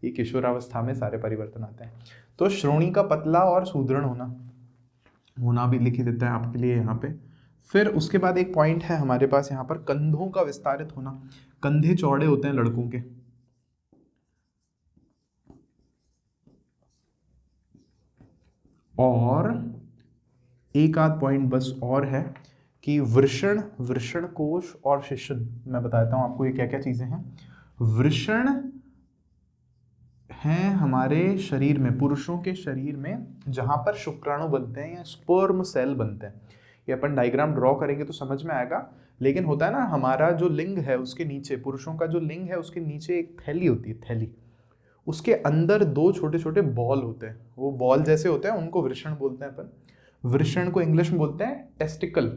S1: ये किशोरावस्था में सारे परिवर्तन आते हैं। तो श्रोणी का पतला और सुदृढ़ होना भी लिख देता है आपके लिए यहाँ पे। फिर उसके बाद एक पॉइंट है हमारे पास यहाँ पर, कंधों का विस्तारित होना। कंधे चौड़े होते हैं लड़कों के। और एक आध पॉइंट बस और है कि वृषण, वृषण कोश और शिश्न। मैं बताता हूँ आपको ये क्या क्या चीजें हैं। वृषण हैं हमारे शरीर में, पुरुषों के शरीर में, जहां पर शुक्राणु बनते हैं या स्पर्म सेल बनते हैं। ये अपन डायग्राम ड्रॉ करेंगे तो समझ में आएगा। लेकिन होता है ना, हमारा जो लिंग है उसके नीचे, पुरुषों का जो लिंग है उसके नीचे एक थैली होती है, थैली। उसके अंदर दो छोटे छोटे बॉल होते हैं, वो बॉल जैसे होते हैं, उनको वृषण बोलते हैं अपन। वृषण को इंग्लिश में बोलते हैं टेस्टिकल,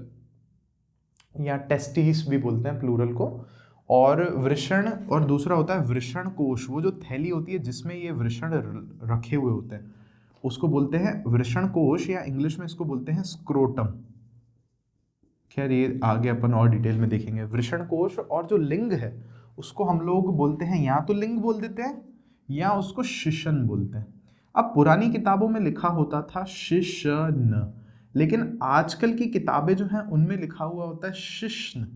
S1: या टेस्टिस भी बोलते हैं प्लूरल को। और वृषण, और दूसरा होता है वृषण कोश, वो जो थैली होती है जिसमें ये वृषण रखे हुए होते हैं, उसको बोलते हैं वृषण कोश, या इंग्लिश में इसको बोलते हैं स्क्रोटम। खैर ये आगे अपन और डिटेल में देखेंगे। वृषण कोश और जो लिंग है उसको हम लोग बोलते हैं, या तो लिंग बोल देते हैं या उसको शिशन बोलते हैं। अब पुरानी किताबों में लिखा होता था शिशन, लेकिन आजकल की किताबें जो हैं उनमें लिखा हुआ होता है शिश्न।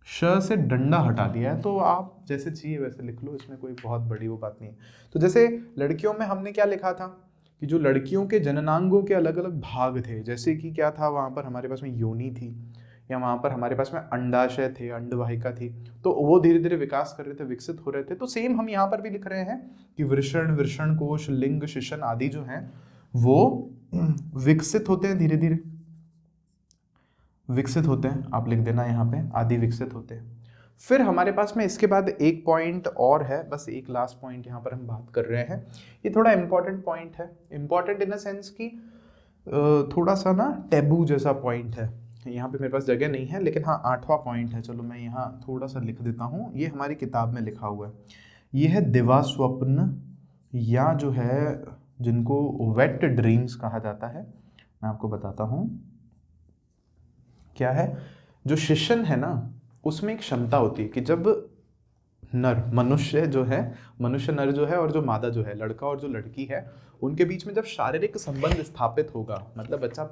S1: श से डंडा हटा दिया है, तो आप जैसे चाहिए वैसे लिख लो, इसमें कोई बहुत बड़ी वो बात नहीं है। तो जैसे लड़कियों में हमने क्या लिखा था कि जो लड़कियों के जननांगों के अलग अलग भाग थे, जैसे कि क्या था, वहाँ पर हमारे पास में योनि थी, या वहाँ पर हमारे पास में अंडाशय थे, अंडवाहिका थी, तो वो धीरे धीरे विकास कर रहे थे, विकसित हो रहे थे। तो सेम हम यहाँ पर भी लिख रहे हैं कि वृषण, वृषण कोश, लिंग, शिशन आदि जो हैं वो विकसित होते हैं, धीरे धीरे विकसित होते हैं। आप लिख देना यहाँ पे, आदि विकसित होते हैं। फिर हमारे पास में इसके बाद एक पॉइंट और है, बस एक लास्ट पॉइंट यहाँ पर हम बात कर रहे हैं। ये थोड़ा इंपॉर्टेंट पॉइंट है, इंपॉर्टेंट इन द सेंस कि थोड़ा सा ना टैबू जैसा पॉइंट है। यहाँ पे मेरे पास जगह नहीं है, लेकिन हाँ 8वां पॉइंट है, चलो मैं यहाँ थोड़ा सा लिख देता हूँ। ये हमारी किताब में लिखा हुआ है, ये है दिवा स्वप्न, या जो है जिनको वेट ड्रीम्स कहा जाता है। मैं आपको बताता हूँ क्या है। जो शिशन है ना, उसमें एक क्षमता होती है कि जब नर, मनुष्य जो है, मनुष्य नर जो है, और जो मादा जो है, लड़का और जो लड़की है, उनके बीच में जब शारीरिक संबंध स्थापित होगा, मतलब बच्चा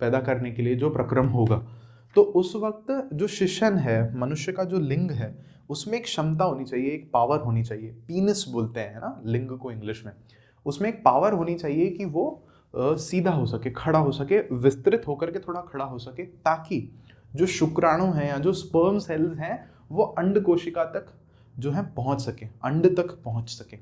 S1: पैदा करने के लिए जो प्रक्रम होगा, तो उस वक्त जो शिशन है, मनुष्य का जो लिंग है, उसमें एक क्षमता होनी चाहिए, एक पावर होनी चाहिए। पीनिस बोलते हैं ना लिंग को इंग्लिश में। उसमें एक पावर होनी चाहिए कि वो सीधा हो सके, खड़ा हो सके, विस्तृत होकर के थोड़ा खड़ा हो सके, ताकि जो शुक्राणु हैं या जो स्पर्म सेल्स हैं वो अंड कोशिका तक जो है पहुंच सके, अंड तक पहुंच सके।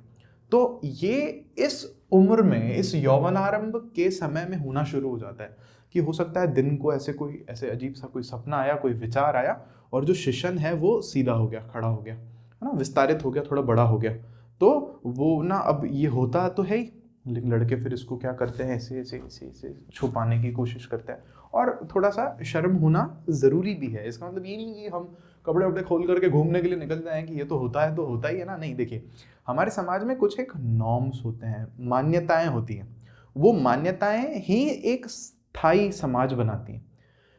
S1: तो ये इस उम्र में, इस यौवनारंभ के समय में होना शुरू हो जाता है कि हो सकता है दिन को ऐसे अजीब सा कोई सपना आया, कोई विचार आया, और जो शिशन है वो सीधा हो गया, खड़ा हो गया, है ना, विस्तारित हो गया, थोड़ा बड़ा हो गया। तो वो ना, अब ये होता तो है ही, लेकिन लड़के फिर इसको क्या करते हैं, ऐसे छुपाने की कोशिश करते हैं। और थोड़ा सा शर्म होना ज़रूरी भी है। इसका मतलब ये नहीं कि हम कपड़े वपड़े खोल करके घूमने के लिए निकल जाएं कि ये तो होता ही है ना। नहीं, देखिए हमारे समाज में कुछ एक नॉर्म्स होते हैं, मान्यताएं होती हैं। वो मान्यताएं ही एक स्थायी समाज बनाती हैं।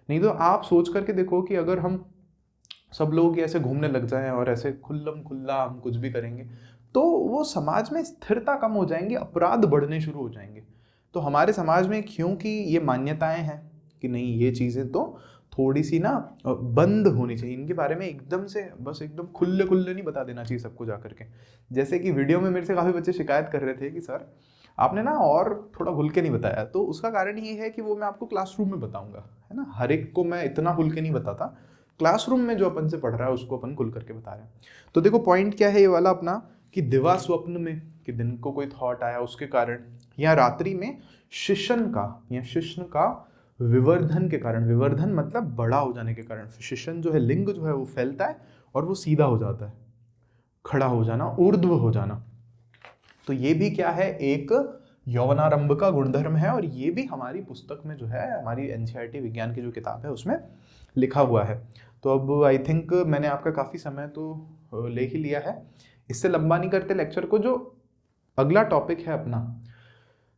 S1: नहीं तो आप सोच करके देखो कि अगर हम सब लोग ऐसे घूमने लग जाएं और ऐसे खुल्लम खुल्ला हम कुछ भी करेंगे, तो वो समाज में स्थिरता कम हो जाएंगी, अपराध बढ़ने शुरू हो जाएंगे। तो हमारे समाज में क्योंकि ये मान्यताएं हैं कि नहीं, ये चीज़ें तो थोड़ी सी ना बंद होनी चाहिए, इनके बारे में एकदम से बस एकदम खुले खुले नहीं बता देना चाहिए सबको जा करके। जैसे कि वीडियो में मेरे से काफ़ी बच्चे शिकायत कर रहे थे कि सर आपने ना और थोड़ा खुल के नहीं बताया। तो उसका कारण ये है कि वो मैं आपको क्लासरूम में बताऊंगा, है ना। हर एक को मैं इतना खुल के नहीं बताता, क्लासरूम में जो अपन से पढ़ रहा है उसको अपन खुल करके बता रहे हैं। तो देखो पॉइंट क्या है ये वाला अपना, कि दिवा स्वप्न में, कि दिन को कोई थॉट आया उसके कारण, या रात्रि में शिशन का या शिश्न का विवर्धन के कारण। विवर्धन मतलब बड़ा हो जाने के कारण। शिशन जो है, लिंग जो है वो फैलता है और वो सीधा हो जाता है, खड़ा हो जाना, ऊर्ध्व हो जाना। तो ये भी क्या है, एक यौवनारंभ का गुणधर्म है, और ये भी हमारी पुस्तक में जो है, हमारी एनसीईआरटी विज्ञान की जो किताब है उसमें लिखा हुआ है। तो अब आई थिंक मैंने आपका काफ़ी समय तो ले ही लिया है, इससे लंबा नहीं करते लेक्चर को। जो अगला टॉपिक है अपना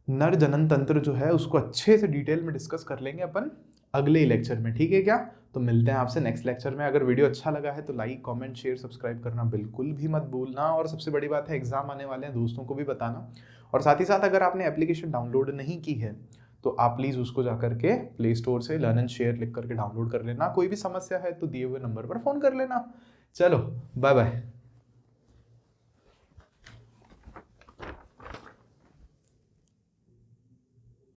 S1: नर जनन तंत्र जो है, उसको अच्छे से डिटेल में डिस्कस कर लेंगे अपन अगले लेक्चर में, ठीक है क्या। तो मिलते हैं आपसे नेक्स्ट लेक्चर में। अगर वीडियो अच्छा लगा है तो लाइक, कमेंट, शेयर, सब्सक्राइब करना बिल्कुल भी मत भूलना। और सबसे बड़ी बात है, एग्जाम आने वाले हैं, दोस्तों को भी बताना। और साथ ही साथ अगर आपने एप्लीकेशन डाउनलोड नहीं की है तो आप प्लीज़ उसको जा करके प्ले स्टोर से लर्न एंड शेयर लिख करके डाउनलोड कर लेना। कोई भी समस्या है तो दिए हुए नंबर पर फ़ोन कर लेना। चलो बाय बाय।